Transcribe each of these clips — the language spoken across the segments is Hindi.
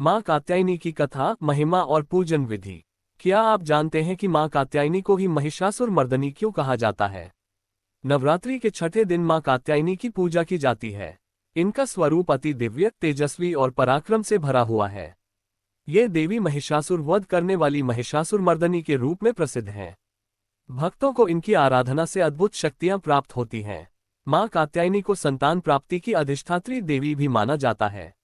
माँ कात्यायनी की कथा, महिमा और पूजन विधि। क्या आप जानते हैं कि माँ कात्यायनी को ही महिषासुर मर्दनी क्यों कहा जाता है? नवरात्रि के छठे दिन माँ कात्यायनी की पूजा की जाती है। इनका स्वरूप अति दिव्य, तेजस्वी और पराक्रम से भरा हुआ है। ये देवी महिषासुर वध करने वाली महिषासुर मर्दनी के रूप में प्रसिद्ध हैं। भक्तों को इनकी आराधना से अद्भुत शक्तियां प्राप्त होती हैं। माँ कात्यायनी को संतान प्राप्ति की अधिष्ठात्री देवी भी माना जाता है।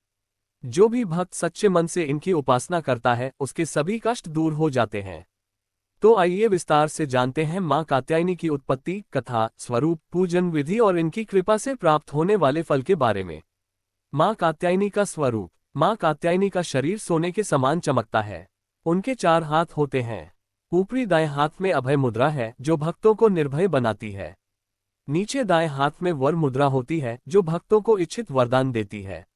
जो भी भक्त सच्चे मन से इनकी उपासना करता है, उसके सभी कष्ट दूर हो जाते हैं। तो आइए विस्तार से जानते हैं माँ कात्यायनी की उत्पत्ति, कथा, स्वरूप, पूजन विधि और इनकी कृपा से प्राप्त होने वाले फल के बारे में। माँ कात्यायनी का स्वरूप। माँ कात्यायनी का शरीर सोने के समान चमकता है। उनके 4 हाथ होते हैं। ऊपरी दाएं हाथ में अभय मुद्रा है, जो भक्तों को निर्भय बनाती है। नीचे दाएं हाथ में वर मुद्रा होती है, जो भक्तों को इच्छित वरदान देती है।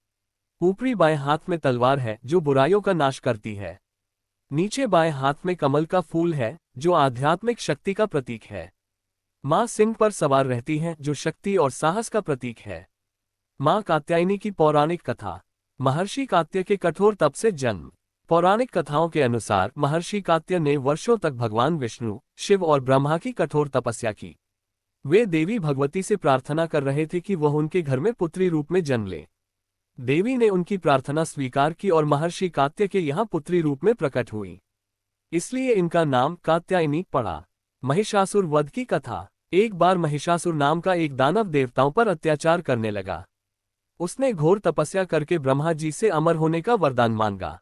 ऊपरी बाएं हाथ में तलवार है, जो बुराइयों का नाश करती है। नीचे बाएं हाथ में कमल का फूल है, जो आध्यात्मिक शक्ति का प्रतीक है। माँ सिंह पर सवार रहती हैं, जो शक्ति और साहस का प्रतीक है। माँ कात्यायनी की पौराणिक कथा। महर्षि कात्य के कठोर तप से जन्म। पौराणिक कथाओं के अनुसार महर्षि कात्य ने वर्षों तक भगवान विष्णु, शिव और ब्रह्मा की कठोर तपस्या की। वे देवी भगवती से प्रार्थना कर रहे थे कि वह उनके घर में पुत्री रूप में जन्म ले। देवी ने उनकी प्रार्थना स्वीकार की और महर्षि कात्य के यहाँ पुत्री रूप में प्रकट हुई। इसलिए इनका नाम कात्यायनी पड़ा। महिषासुर वध की कथा। एक बार महिषासुर नाम का एक दानव देवताओं पर अत्याचार करने लगा। उसने घोर तपस्या करके ब्रह्मा जी से अमर होने का वरदान मांगा।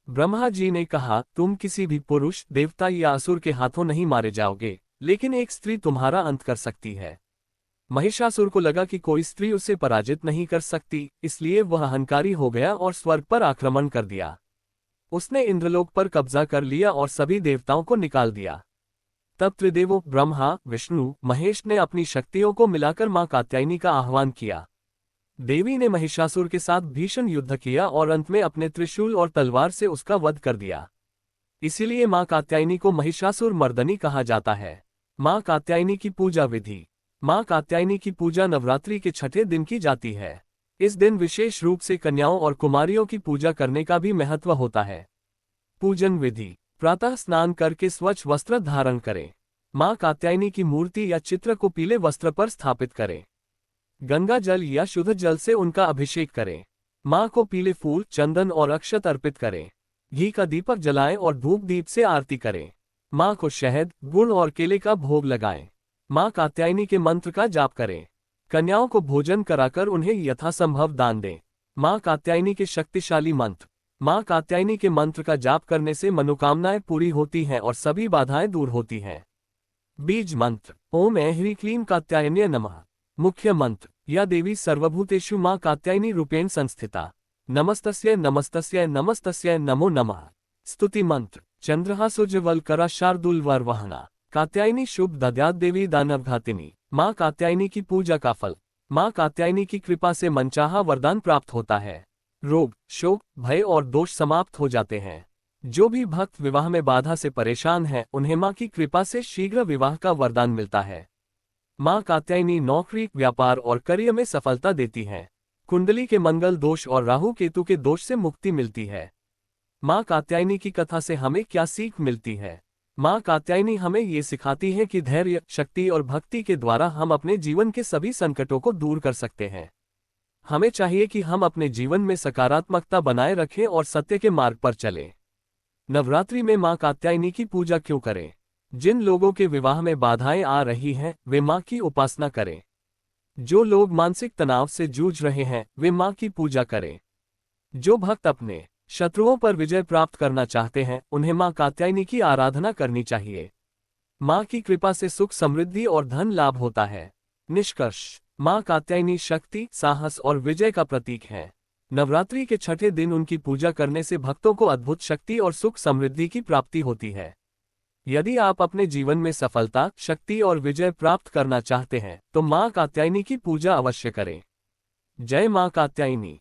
ब्रह्मा जी ने कहा, तुम किसी भी पुरुष, देवता या असुर के हाथों नहीं मारे जाओगे, लेकिन एक स्त्री तुम्हारा अंत कर सकती है। महिषासुर को लगा कि कोई स्त्री उसे पराजित नहीं कर सकती, इसलिए वह अहंकारी हो गया और स्वर्ग पर आक्रमण कर दिया। उसने इंद्रलोक पर कब्जा कर लिया और सभी देवताओं को निकाल दिया। तब त्रिदेवों ब्रह्मा, विष्णु, महेश ने अपनी शक्तियों को मिलाकर माँ कात्यायनी का आह्वान किया। देवी ने महिषासुर के साथ भीषण युद्ध किया और अंत में अपने त्रिशूल और तलवार से उसका वध कर दिया। इसीलिए माँ कात्यायनी को महिषासुर मर्दनी कहा जाता है। माँ कात्यायनी की पूजा विधि। माँ कात्यायनी की पूजा नवरात्रि के छठे दिन की जाती है। इस दिन विशेष रूप से कन्याओं और कुमारियों की पूजा करने का भी महत्व होता है। पूजन विधि। प्रातः स्नान करके स्वच्छ वस्त्र धारण करें। माँ कात्यायनी की मूर्ति या चित्र को पीले वस्त्र पर स्थापित करें। गंगा जल या शुद्ध जल से उनका अभिषेक करें। माँ को पीले फूल, चंदन और अक्षत अर्पित करें। घी का दीपक जलाएं और धूप दीप से आरती करें। माँ को शहद, गुड़ और केले का भोग लगाएं। माँ कात्यायनी के मंत्र का जाप करें। कन्याओं को भोजन कराकर उन्हें यथासंभव दान दें। माँ कात्यायनी के शक्तिशाली मंत्र। माँ कात्यायनी के मंत्र का जाप करने से मनोकामनाएं पूरी होती हैं और सभी बाधाएं दूर होती हैं। बीज मंत्र। ओम ऐं ह्रीं क्लीं कात्यायन्यै नमः। मुख्य मंत्र। या देवी सर्वभूतेषु माँ कात्यायनी रूपेण संस्थिता। नमस्तस्यै नमस्तस्यै नमस्तस्यै नमो नमः। स्तुति मंत्र। चंद्रहासोज्ज्वलकरा शार्दूलवर्वहना। कात्यायनी शुभ दद्यात् देवी दानवघातिनी। माँ कात्यायनी की पूजा का फल। माँ कात्यायनी की कृपा से मनचाहा वरदान प्राप्त होता है। रोग, शोक, भय और दोष समाप्त हो जाते हैं। जो भी भक्त विवाह में बाधा से परेशान है, उन्हें माँ की कृपा से शीघ्र विवाह का वरदान मिलता है। माँ कात्यायनी नौकरी, व्यापार और करियर में सफलता देती हैं। कुंडली के मंगल दोष और राहु केतु के दोष से मुक्ति मिलती है। माँ कात्यायनी की कथा से हमें क्या सीख मिलती है? माँ कात्यायनी हमें ये सिखाती है कि धैर्य, शक्ति और भक्ति के द्वारा हम अपने जीवन के सभी संकटों को दूर कर सकते हैं। हमें चाहिए कि हम अपने जीवन में सकारात्मकता बनाए रखें और सत्य के मार्ग पर चलें। नवरात्रि में माँ कात्यायनी की पूजा क्यों करें? जिन लोगों के विवाह में बाधाएं आ रही हैं, वे माँ की उपासना करें। जो लोग मानसिक तनाव से जूझ रहे हैं, वे माँ की पूजा करें। जो भक्त अपने शत्रुओं पर विजय प्राप्त करना चाहते हैं, उन्हें माँ कात्यायनी की आराधना करनी चाहिए। माँ की कृपा से सुख, समृद्धि और धन लाभ होता है। निष्कर्ष। माँ कात्यायनी शक्ति, साहस और विजय का प्रतीक है। नवरात्रि के छठे दिन उनकी पूजा करने से भक्तों को अद्भुत शक्ति और सुख समृद्धि की प्राप्ति होती है। यदि आप अपने जीवन में सफलता, शक्ति और विजय प्राप्त करना चाहते हैं, तो माँ कात्यायनी की पूजा अवश्य करें। जय माँ कात्यायनी।